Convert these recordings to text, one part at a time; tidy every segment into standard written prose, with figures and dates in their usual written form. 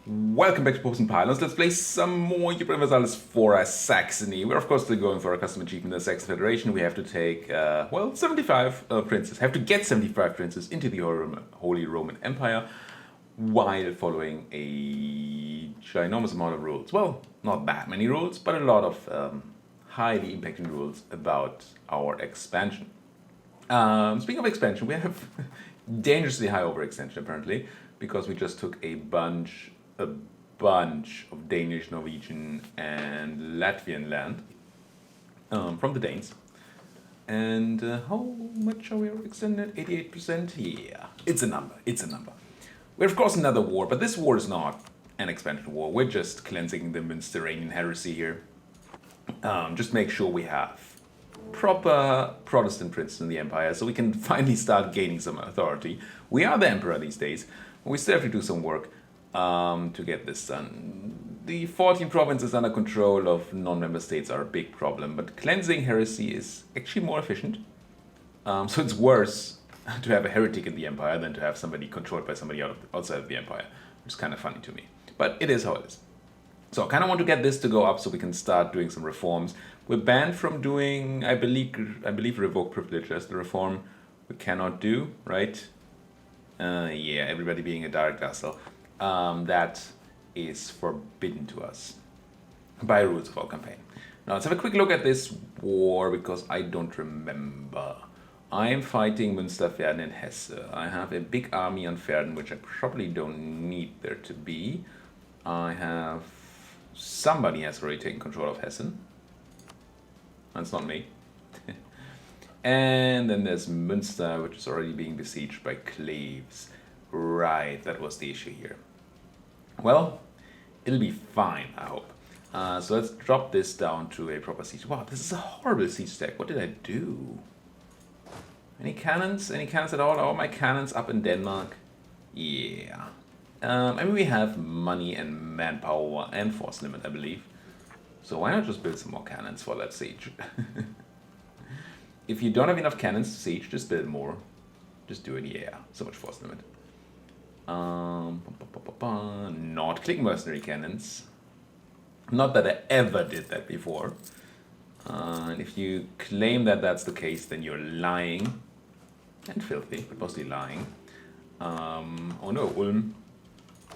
Welcome back to Popes and Pylons. Let's play some more Europa Universalis IV Saxony. We're of course still going for a custom achievement in the Saxon Federation. We have to take, 75 princes. Have to get 75 princes into the Holy Roman Empire while following a ginormous amount of rules. Well, not that many rules, but a lot of highly impacting rules about our expansion. Speaking of expansion, we have dangerously high overextension apparently, because we just took a bunch of Danish, Norwegian, and Latvian land from the Danes. And how much are we overextended? 88%? Yeah, it's a number. We're of course another war, but this war is not an expansion war. We're just cleansing the Münsteranian heresy here. Just make sure we have proper Protestant princes in the empire, so we can finally start gaining some authority. We are the emperor these days, but we still have to do some work to get this done. The 14 provinces under control of non-member states are a big problem, but cleansing heresy is actually more efficient. So it's worse to have a heretic in the empire than to have somebody controlled by somebody outside of the empire, which is kind of funny to me. But it is how it is. So I kind of want to get this to go up so we can start doing some reforms. We're banned from doing, I believe revoke privilegia is the reform we cannot do, right? Yeah, everybody being a direct vassal. That is forbidden to us by rules of our campaign. Now let's have a quick look at this war, because I don't remember. I'm fighting Münster, Verden, and Hesse. I have a big army on Verden, which I probably don't need there to be. I have... somebody has already taken control of Hessen. That's not me. And then there's Münster, which is already being besieged by Cleves. Right, that was the issue here. Well, it'll be fine, I hope. So let's drop this down to a proper siege. Wow, this is a horrible siege stack. What did I do? Any cannons? Any cannons at all? Are all my cannons up in Denmark? Yeah. I mean, we have money and manpower and force limit, I believe. So why not just build some more cannons for that siege? If you don't have enough cannons to siege, just build more. Just do it, yeah. So much force limit. Not click mercenary cannons. Not that I ever did that before. And if you claim that that's the case, then you're lying. And filthy, but mostly lying. Oh no, Ulm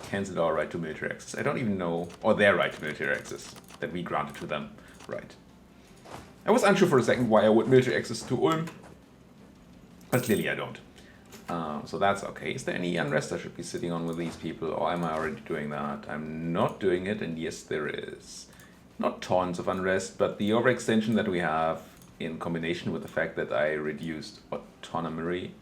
cancelled our right to military access. I don't even know, or their right to military access that we granted to them. Right. I was unsure for a second why I would military access to Ulm, but clearly I don't. So that's okay. Is there any unrest I should be sitting on with these people, or am I already doing that? I'm not doing it, and yes, there is. Not tons of unrest, but the overextension that we have in combination with the fact that I reduced autonomy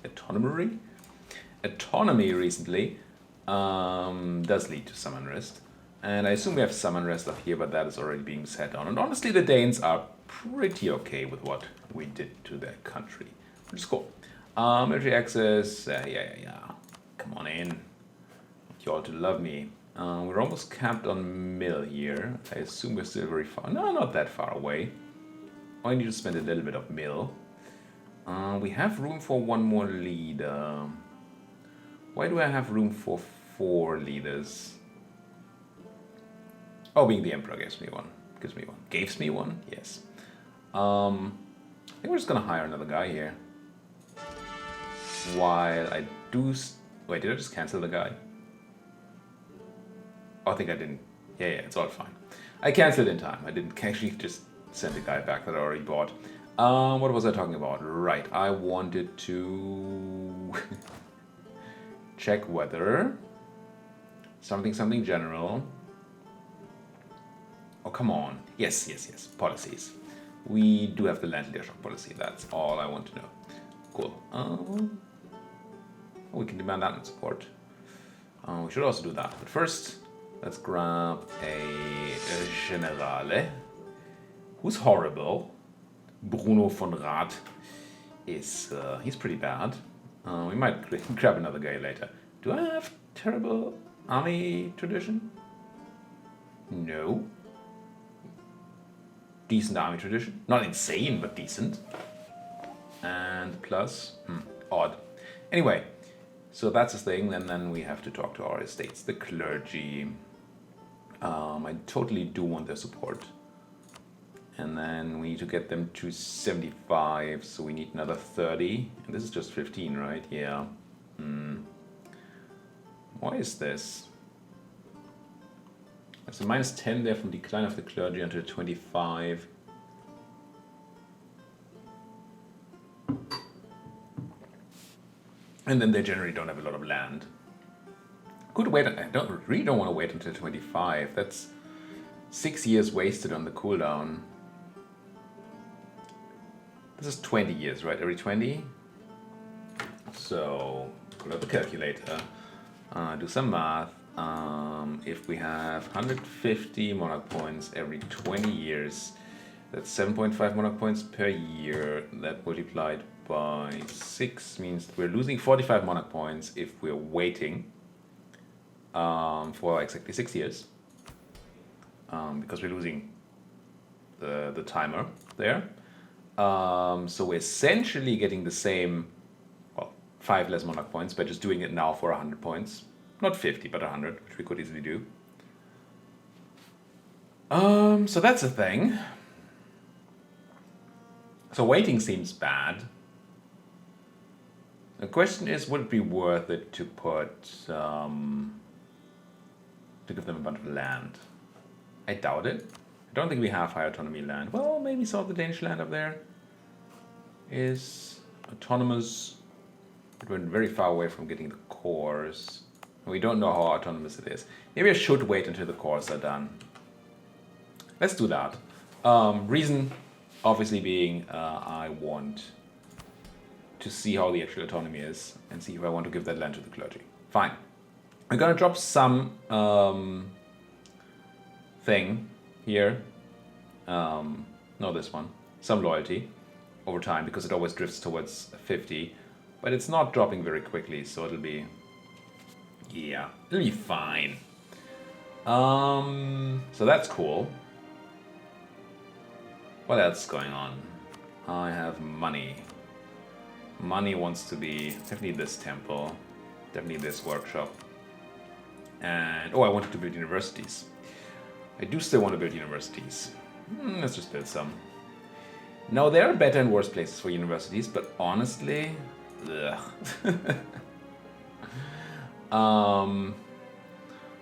recently does lead to some unrest. And I assume we have some unrest up here, but that is already being set down. And honestly, the Danes are pretty okay with what we did to their country, which is cool. Military access, yeah. Come on in. Want you all to love me. We're almost capped on mill here. I assume we're still very far. No, not that far away. I need to spend a little bit of mill. We have room for one more leader. Why do I have room for 4 leaders? Oh, being the emperor gives me one. Gives me one? Yes. I think we're just gonna hire another guy here. While I do... Wait, did I just cancel the guy? Oh, I think I didn't. Yeah, it's all fine. I canceled in time. I didn't actually just send the guy back that I already bought. What was I talking about? Right, I wanted to... check whether... Something general... Oh, come on. Yes. Policies. We do have the land leadership policy. That's all I want to know. Cool. We can demand admin support. We should also do that. But first, let's grab a generale. Who's horrible. Bruno von Rath is... he's pretty bad. We might grab another guy later. Do I have terrible army tradition? No. Decent army tradition. Not insane, but decent. And plus, odd. Anyway, so that's the thing, and then we have to talk to our estates, the clergy. I totally do want their support. And then we need to get them to 75, so we need another 30. And this is just 15, right? Yeah. Why is this? There's a minus 10 there from decline of the clergy until 25. And then they generally don't have a lot of land. Could wait. I really don't want to wait until 25. That's 6 years wasted on the cooldown. This is 20 years, right? Every 20? So, pull out the calculator. Do some math. If we have 150 monarch points every 20 years, that's 7.5 monarch points per year. That multiplied by 6 means we're losing 45 monarch points if we're waiting for exactly 6 years. Because we're losing the timer there. So we're essentially getting the same, well, 5 less monarch points by just doing it now for 100 points. Not 50, but 100, which we could easily do. So that's a thing. So waiting seems bad. The question is, would it be worth it to put, to give them a bunch of land? I doubt it. I don't think we have high autonomy land. Well, maybe some of the Danish land up there is autonomous, but we're very far away from getting the cores. We don't know how autonomous it is. Maybe I should wait until the cores are done. Let's do that. Reason, obviously, being I want to see how the actual autonomy is and see if I want to give that land to the clergy. Fine. I'm gonna drop some thing here. No, this one. Some loyalty over time because it always drifts towards 50, but it's not dropping very quickly, so it'll be. Yeah, it'll be fine. So that's cool. What else is going on? I have money. Money wants to be definitely this temple, definitely this workshop. And I wanted to build universities. I do still want to build universities. Let's just build some. Now, there are better and worse places for universities, but honestly,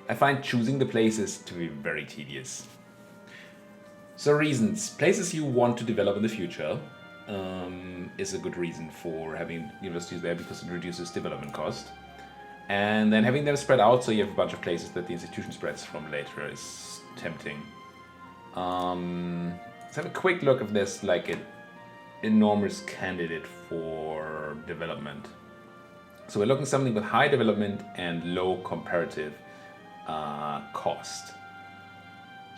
I find choosing the places to be very tedious. So reasons. Places you want to develop in the future is a good reason for having universities there because it reduces development cost. And then having them spread out so you have a bunch of places that the institution spreads from later is tempting. Let's have a quick look if there's like an enormous candidate for development. So we're looking at something with high development and low comparative cost.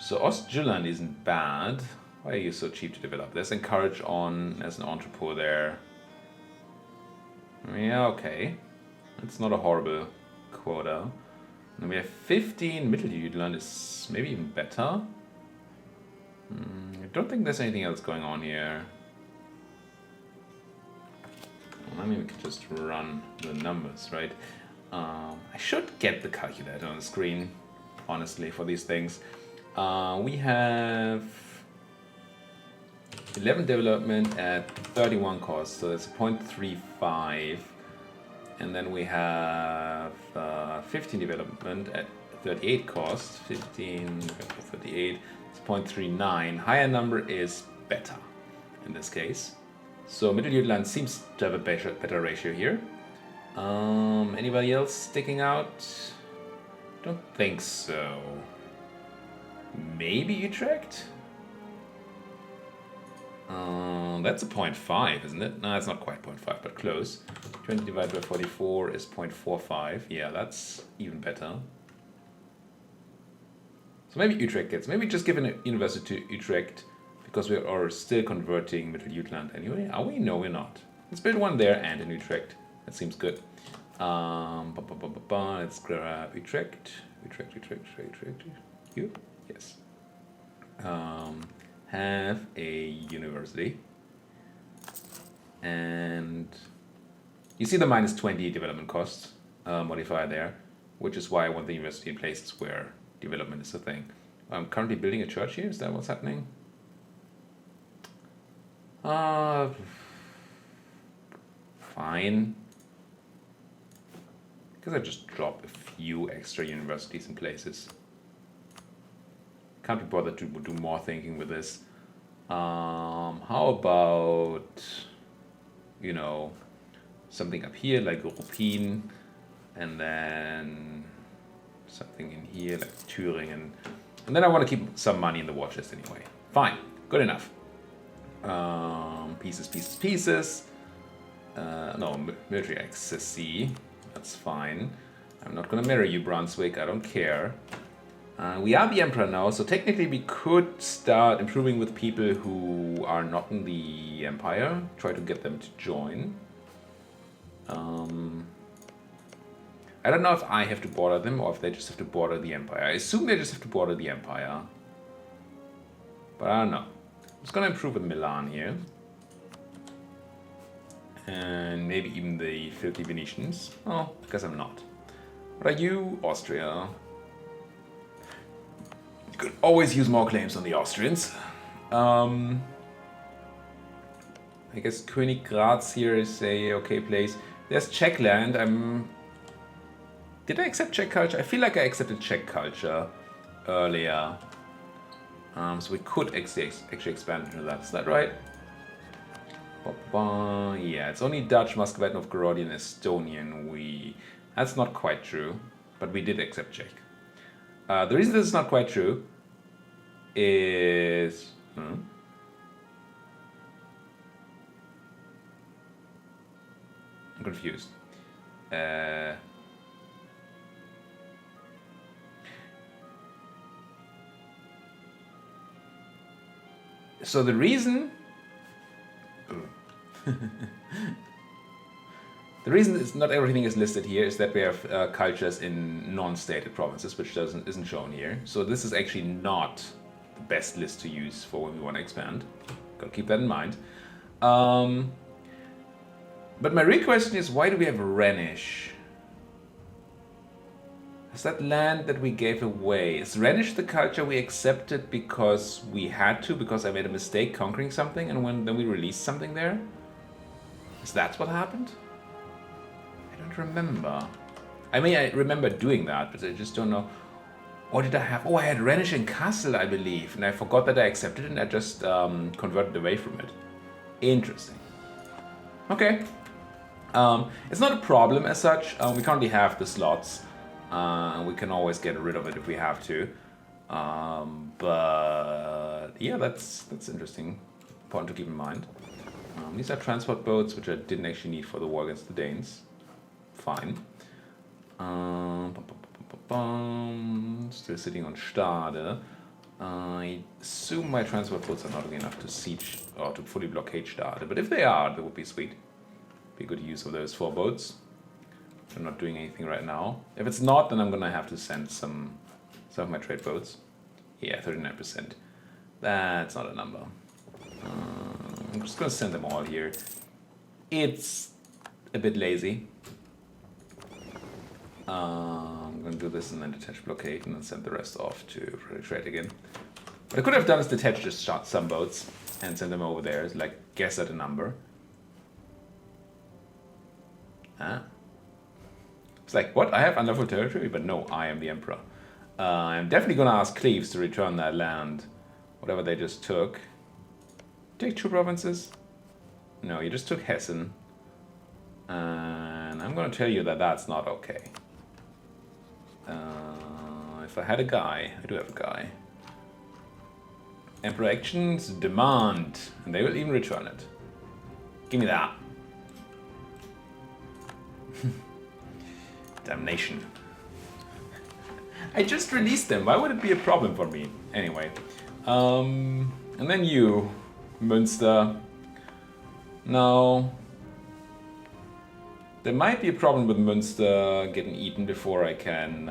So Ostjylland isn't bad. Why are you so cheap to develop? There's encourage on, there's an entrepot there. Yeah, okay. It's not a horrible quota. And we have 15. Mitteljylland is maybe even better. I don't think there's anything else going on here. Well, I mean, we could just run the numbers, right? I should get the calculator on the screen, honestly, for these things. We have 11 development at 31 cost, so that's 0.35. And then we have 15 development at 38 cost. 15, 38, it's 0.39. Higher number is better in this case. So Mitteljylland seems to have a better ratio here. Anybody else sticking out? Don't think so. Maybe Utrecht? That's a 0.5, isn't it? No, it's not quite 0.5, but close. 20 divided by 44 is 0.45. Yeah, that's even better. So maybe Utrecht gets... Maybe just give a university to Utrecht because we are still converting Mitteljylland anyway. Are we? No, we're not. Let's build one there and in Utrecht. That seems good. Let's grab Utrecht. Utrecht. You? Yes. Have a university. And you see the minus 20 development costs modifier there, which is why I want the university in places where development is the thing. I'm currently building a church here. Is that what's happening? Fine. Because I just drop a few extra universities in places. Can't be bothered to do more thinking with this. How about, you know, something up here like European, and then something in here like Thüringen. And then I want to keep some money in the war chest anyway. Fine, good enough. Pieces. No, military access C. That's fine. I'm not gonna marry you, Brunswick. I don't care. We are the emperor now, so technically we could start improving with people who are not in the empire. Try to get them to join. I don't know if I have to border them or if they just have to border the empire. I assume they just have to border the empire. But I don't know. I'm just gonna improve with Milan here. And maybe even the filthy Venetians. Oh, because I'm not. What are you? Austria. You could always use more claims on the Austrians. I guess Königgrätz here is a okay place. There's Czech land. Did I accept Czech culture? I feel like I accepted Czech culture earlier. So we could actually expand into that. Is that right? Yeah, it's only Dutch, Muscovite, Novgorodian, Estonian. That's not quite true, but we did accept Czech. The reason this is not quite true is... I'm confused. So the reason... The reason is not everything is listed here is that we have cultures in non-stated provinces, which isn't shown here. So this is actually not the best list to use for when we want to expand. Gotta keep that in mind. But my real question is, why do we have Rhenish? Is that land that we gave away? Is Rhenish the culture we accepted because we had to, because I made a mistake conquering something and then we released something there? Is that what happened? I don't remember. I mean, I remember doing that, but I just don't know. What did I have? Oh, I had Rhenish and Kassel, I believe, and I forgot that I accepted it and I just converted away from it. Interesting. Okay. It's not a problem as such. We currently have the slots. We can always get rid of it if we have to. But yeah, that's interesting. Point to keep in mind. These are transport boats, which I didn't actually need for the war against the Danes. Fine. Still sitting on Stade. I assume my transport boats are not enough to siege or to fully blockade Stade, but if they are, that would be sweet. Be good use of those 4 boats. I'm not doing anything right now. If it's not, then I'm gonna have to send some of my trade boats. Yeah, 39%. That's not a number. I'm just gonna send them all here. It's a bit lazy. I'm gonna do this and then detach blockade and then send the rest off to trade again. What I could have done is detach just some boats and send them over there. It's like guess at a number. It's like, what? I have unlawful territory? But no, I am the emperor. I'm definitely gonna ask Cleves to return that land. Whatever they just took. Take 2 provinces? No, you just took Hessen. And I'm gonna tell you that that's not okay. If I had a guy, I do have a guy. Emperor actions demand, and they will even return it. Give me that. Damnation. I just released them. Why would it be a problem for me? Anyway. And then you, Münster. No. There might be a problem with Münster getting eaten before I can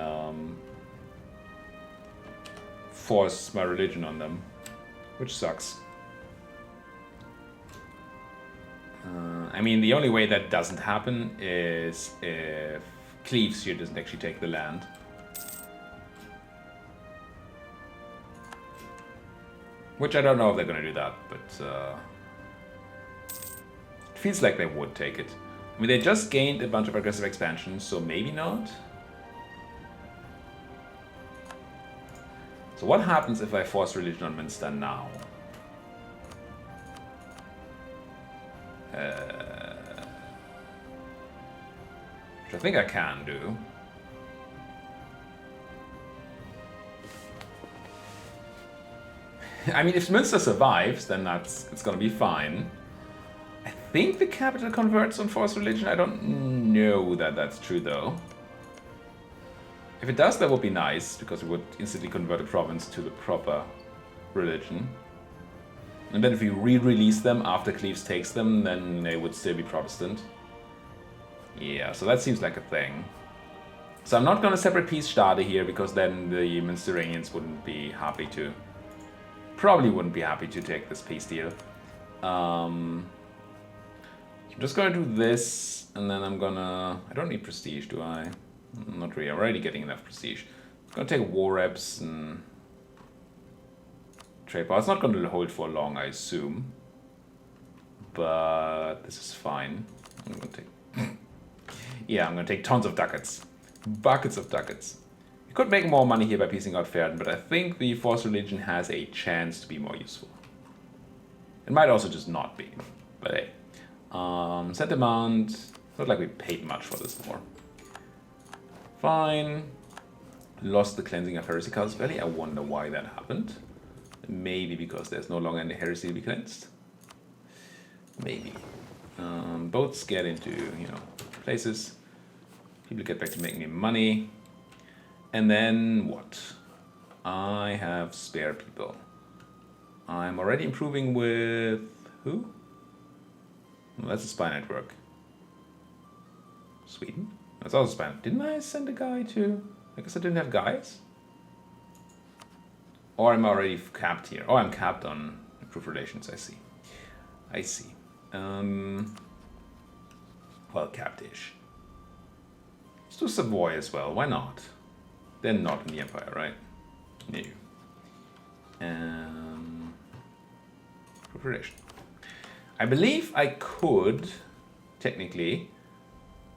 force my religion on them. Which sucks. I mean, the only way that doesn't happen is if Cleves here doesn't actually take the land. Which I don't know if they're going to do that, but it feels like they would take it. I mean, they just gained a bunch of aggressive expansions, so maybe not. So what happens if I force religion on Minster now? Which I think I can do. I mean, if Münster survives, then it's gonna be fine. I think the capital converts on forced religion. I don't know that that's true, though. If it does, that would be nice, because it would instantly convert a province to the proper religion. And then if we re-release them after Cleves takes them, then they would still be Protestant. Yeah, so that seems like a thing. So I'm not gonna separate Peace Stade here, because then the Münsteranians wouldn't be happy to... Probably wouldn't be happy to take this peace deal. I'm just gonna do this, and then I'm gonna... I don't need prestige, do I? Not really. I'm already getting enough prestige. I'm gonna take war reps and trade power. It's not gonna hold for long, I assume. But this is fine. I'm gonna take... yeah, I'm gonna take tons of ducats. Buckets of ducats. You could make more money here by piecing out Verden, but I think the forced religion has a chance to be more useful. It might also just not be, but hey. Set demand. Not like we paid much for this war. Fine. Lost the cleansing of Heresy Castles Valley. I wonder why that happened. Maybe because there's no longer any heresy to be cleansed. Maybe. Boats get into, you know, places. People get back to making me money. And then what? I have spare people. I'm already improving with... who? Well, that's a spy network. Sweden? That's also spy. Didn't I send a guy to... I guess I didn't have guys? Or I'm already capped here. Oh, I'm capped on improved relations, I see. I see. Well, capped-ish. Let's do Savoy as well, why not? They're not in the Empire, right? No. Improved relation. I believe I could, technically,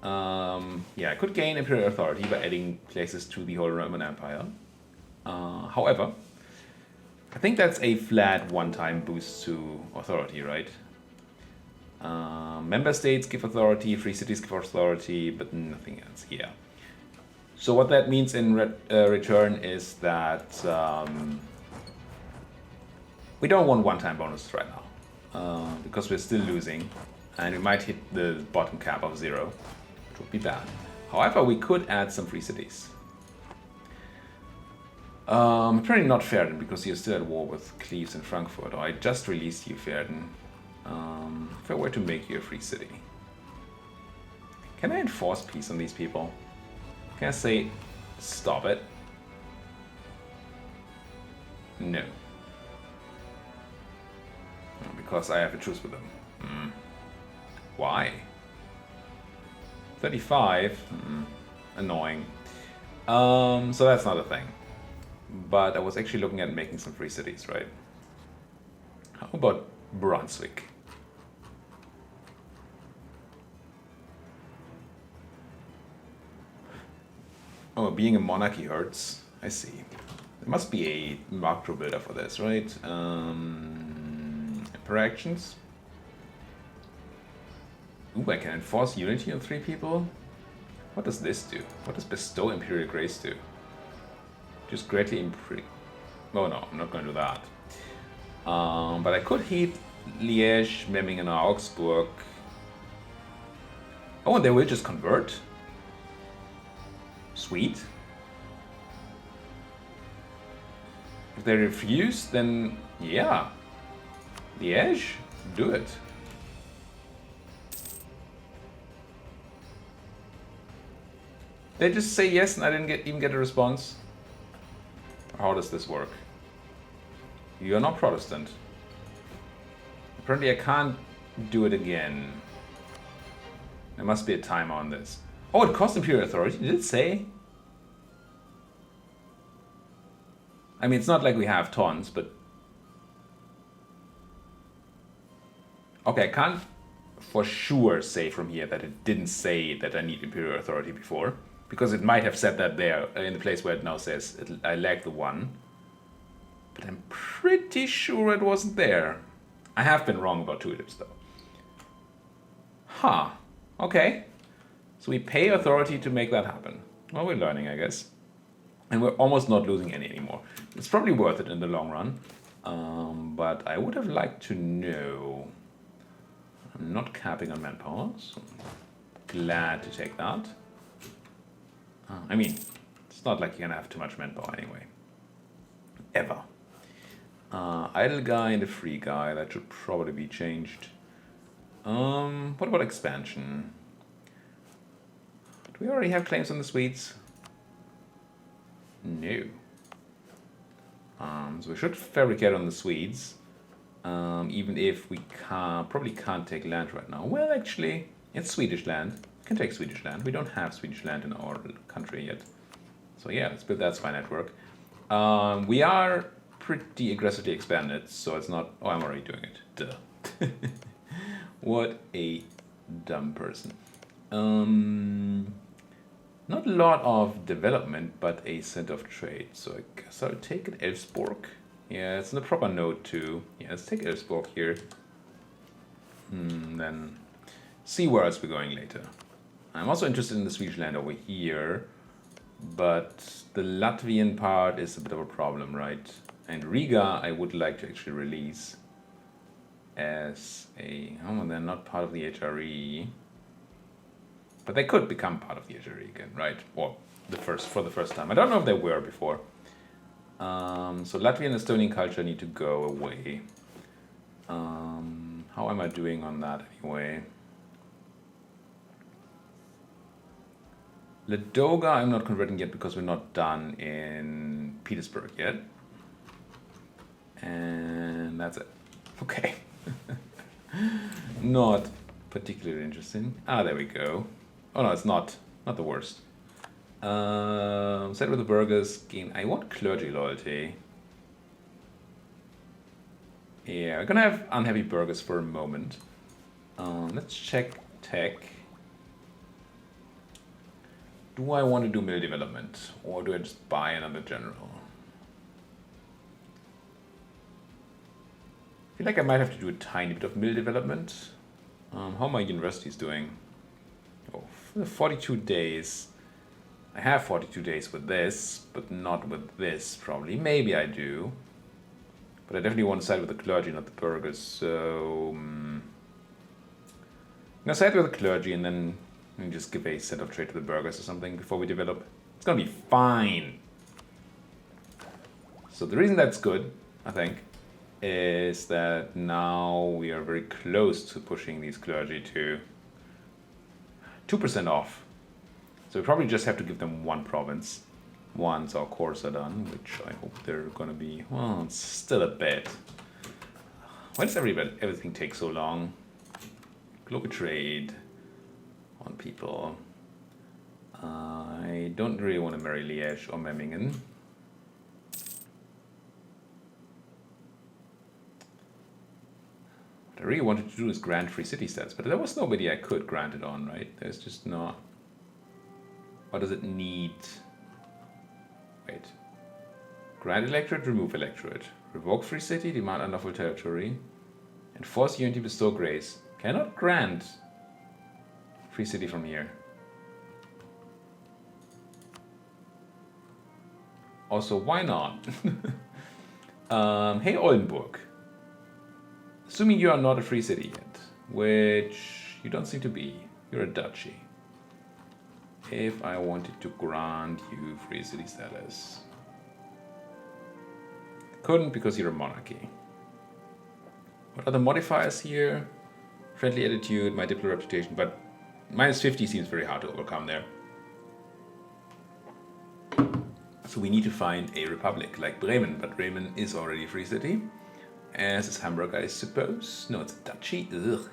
yeah, I could gain Imperial authority by adding places to the whole Roman Empire. However, I think that's a flat one-time boost to authority, right? Member states give authority, free cities give authority, but nothing else. Yeah. So what that means in return is that we don't want one-time bonuses right now, because we're still losing, and we might hit the bottom cap of 0, which would be bad. However, we could add some free cities. Apparently not Verden, because you're still at war with Cleves and Frankfurt. Or I just released you, Verden. If I were to make you a free city, can I enforce peace on these people? Can I say, stop it? No. Because I have a truce with them. Why? 35? Annoying. So that's not a thing. But I was actually looking at making some free cities, right? How about Brunswick? Oh, being a monarchy hurts. I see. There must be a macro builder for this, right? Interactions. Ooh, I can enforce unity on 3 people? What does this do? What does bestow Imperial Grace do? Just greatly improve. Oh no, I'm not going to do that. But I could hit Liège, Memmingen, and Augsburg. Oh, and they will just convert? Sweet. If they refuse, then yeah. Liège, do it. They just say yes and I didn't even get a response. How does this work? You are not Protestant. Apparently I can't do it again. There must be a timer on this. Oh, it cost Imperial Authority, did it say? I mean, it's not like we have tons, but Okay, I can't for sure say from here that it didn't say that I need imperial authority before, because it might have said that there in the place where it now says I lack the one. But I'm pretty sure it wasn't there. I have been wrong about tulips though. Huh. Okay. So we pay authority to make that happen. Well, we're learning, I guess. And we're almost not losing any anymore. It's probably worth it in the long run. But I would have liked to know. I'm not capping on manpower, so glad to take that. I mean, it's not like you're gonna have too much manpower anyway. Ever. Idle guy and a free guy, that should probably be changed. What about expansion? Do we already have claims on the Swedes? No. So we should fabricate on the Swedes, even if we probably can't take land right now. Well, actually, it's Swedish land. We can take Swedish land. We don't have Swedish land in our country yet. So yeah, let's build that spy network. We are pretty aggressively expanded, so it's not... Oh, I'm already doing it. Duh. What a dumb person. Not a lot of development, but a center of trade. So I guess I'll take an Elfsborg. Yeah, it's in the proper node too. Yeah, let's take Elfsborg here. Then see where else we're going later. I'm also interested in the Swedish land over here, but the Latvian part is a bit of a problem, right? And Riga I would like to actually release as a... Oh, they're not part of the HRE. But they could become part of the HRE again, right? Or for the first time. I don't know if they were before. So Latvian and Estonian culture need to go away. How am I doing on that anyway? Ladoga I'm not converting yet because we're not done in Petersburg yet. And that's it. Okay. Not particularly interesting. Ah, there we go. Oh no, it's not the worst. Set with the burghers, gain. I want clergy loyalty. Yeah, we're gonna have unhappy burghers for a moment. Let's check tech. Do I want to do mill development, or do I just buy another general? I feel like I might have to do a tiny bit of mill development. How are my universities doing? Oh, 42 days. I have 42 days with this, but not with this, probably. Maybe I do. But I definitely want to side with the clergy, not the burghers, so... I'm gonna side with the clergy and then just give a set of trade to the burghers or something before we develop. It's gonna be fine. So the reason that's good, I think, is that now we are very close to pushing these clergy to 2% off. So we probably just have to give them one province once our cores are done, which I hope they're gonna be. Well, it's still a bit. Why does everything take so long? Global trade on people. I don't really want to marry Liège or Memmingen. What I really wanted to do is grant free city stats, but there was nobody I could grant it on, right? There's just not. What does it need? Wait. Grant electorate, remove electorate. Revoke free city, demand unlawful territory. Enforce unity, bestow grace. Cannot grant free city from here. Also, why not? Hey, Oldenburg. Assuming you are not a free city yet, which you don't seem to be. You're a duchy. If I wanted to grant you free city status. Couldn't because you're a monarchy. What are the modifiers here? Friendly attitude, my diplomat reputation, but minus 50 seems very hard to overcome there. So we need to find a republic like Bremen, but Bremen is already a free city. As is Hamburg, I suppose. No, it's a duchy. Ugh.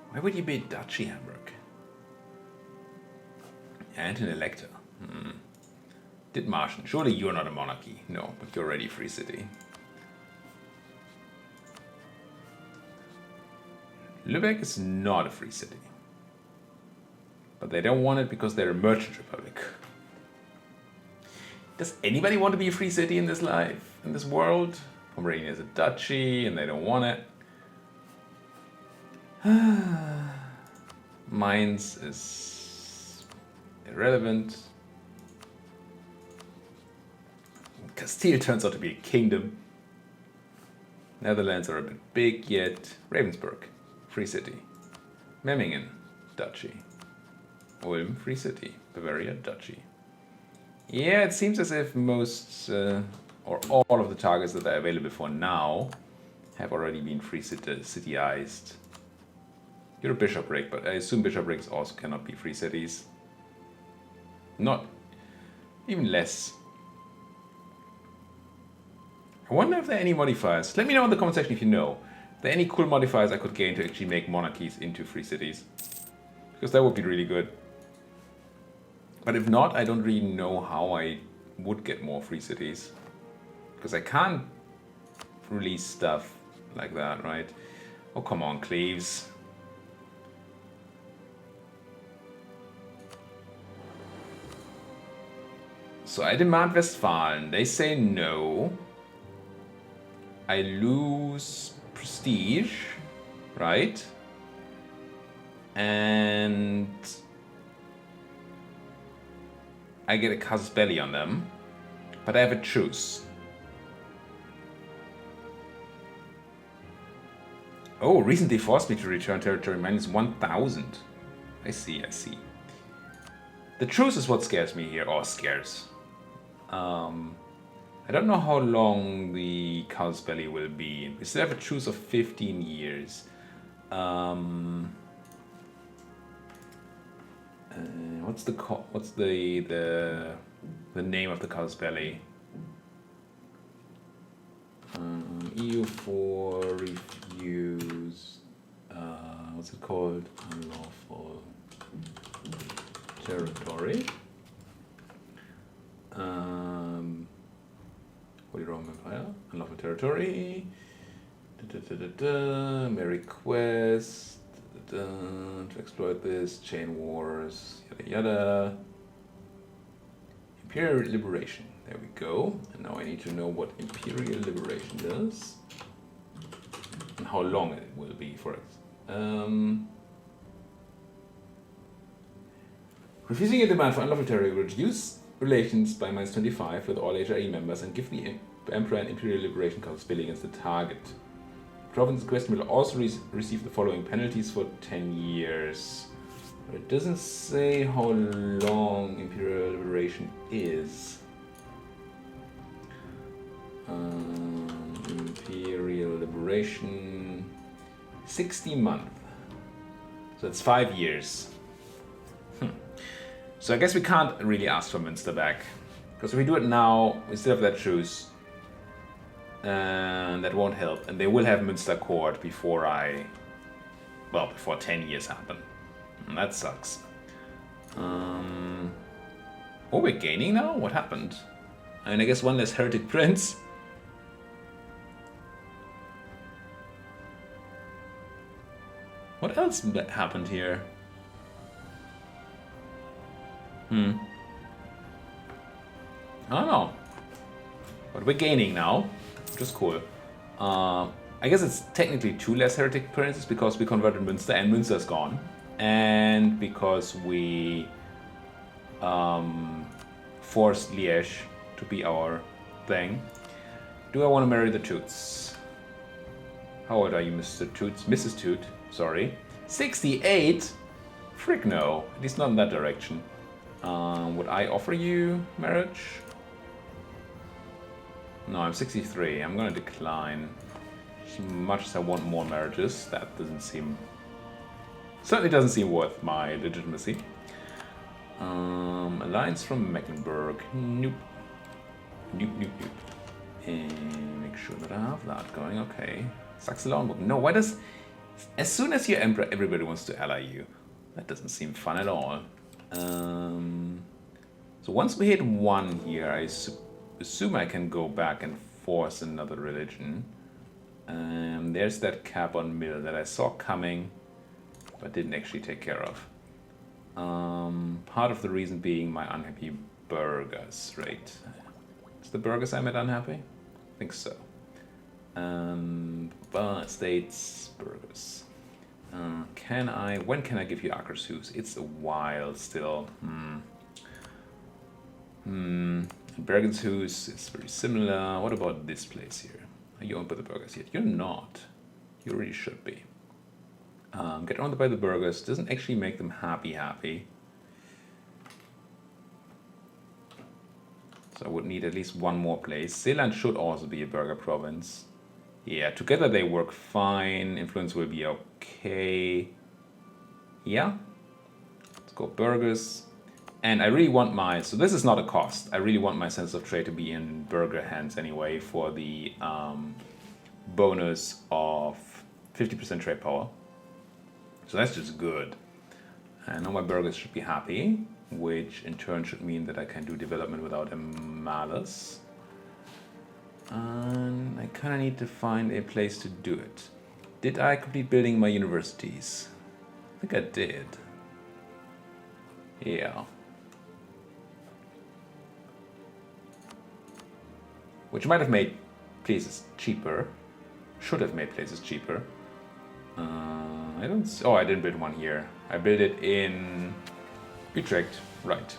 Why would you be a duchy, Hamburg? And an elector. Dithmarschen. Surely you're not a monarchy. No, but you're already a free city. Lübeck is not a free city. But they don't want it because they're a merchant republic. Does anybody want to be a free city in this life, in this world? Pomerania is a duchy and they don't want it. Mainz is irrelevant. Castile turns out to be a kingdom. Netherlands are a bit big yet. Ravensburg, free city. Memmingen, duchy. Ulm, free city. Bavaria, duchy. Yeah, it seems as if most or all of the targets that are available for now have already been free cityized. You're a bishopric, but I assume bishoprics also cannot be free cities. Not even less. I wonder if there are any modifiers. Let me know in the comment section if you know. If there are any cool modifiers I could gain to actually make monarchies into free cities. Because that would be really good. But if not, I don't really know how I would get more free cities. Because I can't release stuff like that, right? Oh, come on, Cleves. So I demand Westphalen. They say no. I lose prestige, right? And I get a casus belli on them, but I have a truce. Oh, recently forced me to return territory minus 1,000. I see. The truce is what scares me here, or scares. I don't know how long the casus belli will be. We still have a truce of 15 years. What's the name of the casus belli? EU4 refuse. What's it called? Unlawful territory. Holy Roman Empire. Unlawful territory. May request. To exploit this, chain wars, yada yada. Imperial liberation, there we go. And now I need to know what imperial liberation does and how long it will be for it. Refusing a demand for unlawful territory will reduce relations by minus 25 with all HRE members and give the Emperor an imperial liberation casus belli against the target. Province in question will also receive the following penalties for 10 years. But it doesn't say how long Imperial Liberation is. Imperial Liberation... 60 months. So it's 5 years. So I guess we can't really ask for Münster back. Because if we do it now, we still have that truce. And that won't help. And they will have Münster court before before 10 years happen. And that sucks. Oh, we're gaining now? What happened? I mean, I guess one less heretic prince. What else happened here? I don't know. But we're gaining now. Which is cool. I guess it's technically 2 less heretic princes because we converted Münster and Münster's gone. And because we forced Liège to be our thing. Do I want to marry the Toots? How old are you, Mr. Toots? Mrs. Toot, sorry. 68? Frick no, at least not in that direction. Would I offer you marriage? No, I'm 63. I'm gonna decline. As much as I want more marriages, that certainly doesn't seem worth my legitimacy. Alliance from Mecklenburg. Nope. And make sure that I have that going. Okay. Saxe-Lauenburg. No, why does... As soon as you're emperor, everybody wants to ally you. That doesn't seem fun at all. So once we hit 1 here, I assume I can go back and force another religion. There's that cap on mill that I saw coming, but didn't actually take care of. Part of the reason being my unhappy burgers, right? Is the burgers I made unhappy? I think so. But states burgers. When can I give you Akershus? It's a while still. Bergenshus is very similar. What about this place here? Are you owned by the burgers yet? You're not. You really should be. Get owned by the burgers doesn't actually make them happy. So I would need at least one more place. Zeeland should also be a burger province. Yeah, together they work fine. Influence will be okay. Yeah. Let's go burgers. And I really want so this is not a cost. I really want my sense of trade to be in burger hands anyway for the bonus of 50% trade power. So that's just good. And now my burgers should be happy, which in turn should mean that I can do development without a malus. And I kind of need to find a place to do it. Did I complete building my universities? I think I did. Yeah. Which might have made places cheaper. Should have made places cheaper. I didn't build one here. I built it in Utrecht, right.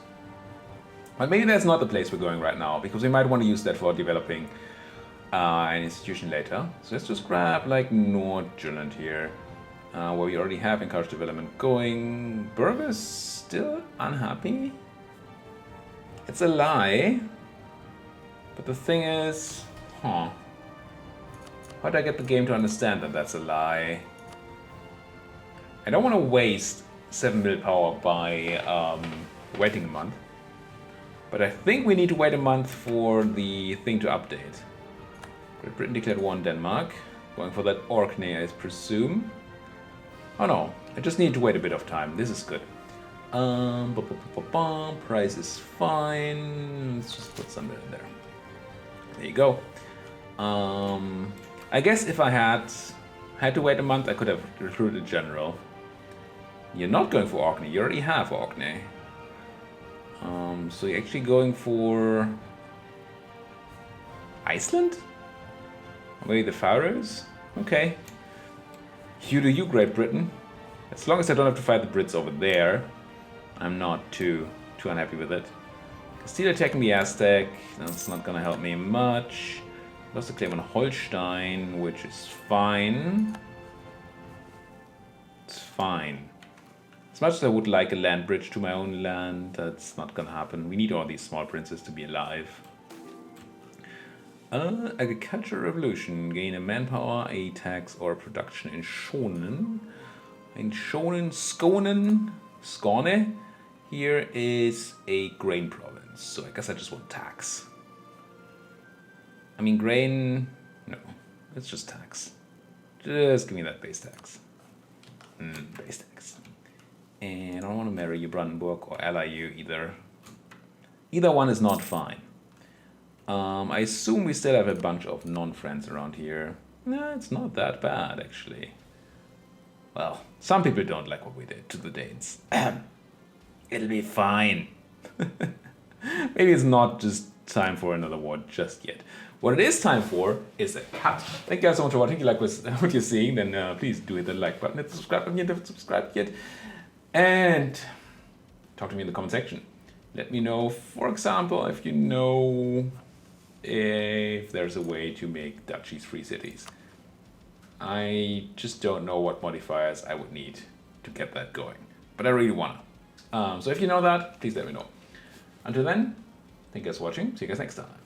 But maybe that's not the place we're going right now, because we might want to use that for developing an institution later. So let's just grab like Nordjylland here, where we already have encouraged development going. Burgers still unhappy? It's a lie. But the thing is, how do I get the game to understand that that's a lie? I don't want to waste 7 mil power by waiting a month. But I think we need to wait a month for the thing to update. Great Britain declared war on Denmark. Going for that Orkney, I presume. Oh no, I just need to wait a bit of time. This is good. Price is fine. Let's just put some in there. There you go. I guess if I had to wait a month, I could have recruited a general. You're not going for Orkney. You already have Orkney. So you're actually going for Iceland? Or maybe the Faroes? Okay. You do you, Great Britain. As long as I don't have to fight the Brits over there, I'm not too unhappy with it. Still attacking the Aztec. That's not gonna help me much. Lost a claim on Holstein, which is fine. It's fine. As much as I would like a land bridge to my own land, that's not gonna happen. We need all these small princes to be alive. Agricultural revolution. Gain a manpower, a tax, or production in Schonen. In Schonen, Skåne. Here is a grain province, so I guess I just want tax. I mean, grain, no, it's just tax. Just give me that base tax. Base tax. And I don't want to marry you, Brandenburg, or ally you either. Either one is not fine. I assume we still have a bunch of non-friends around here. No, it's not that bad, actually. Well, some people don't like what we did to the Danes. It'll be fine. Maybe it's not just time for another war just yet. What it is time for is a cut. Thank you guys so much for watching. If you like what you're seeing, then please do hit the like button, hit the subscribe button if you haven't subscribed yet. And talk to me in the comment section. Let me know, for example, if you know if there's a way to make duchies free cities. I just don't know what modifiers I would need to get that going, but I really wanna. So if you know that, please let me know. Until then, thank you guys for watching. See you guys next time.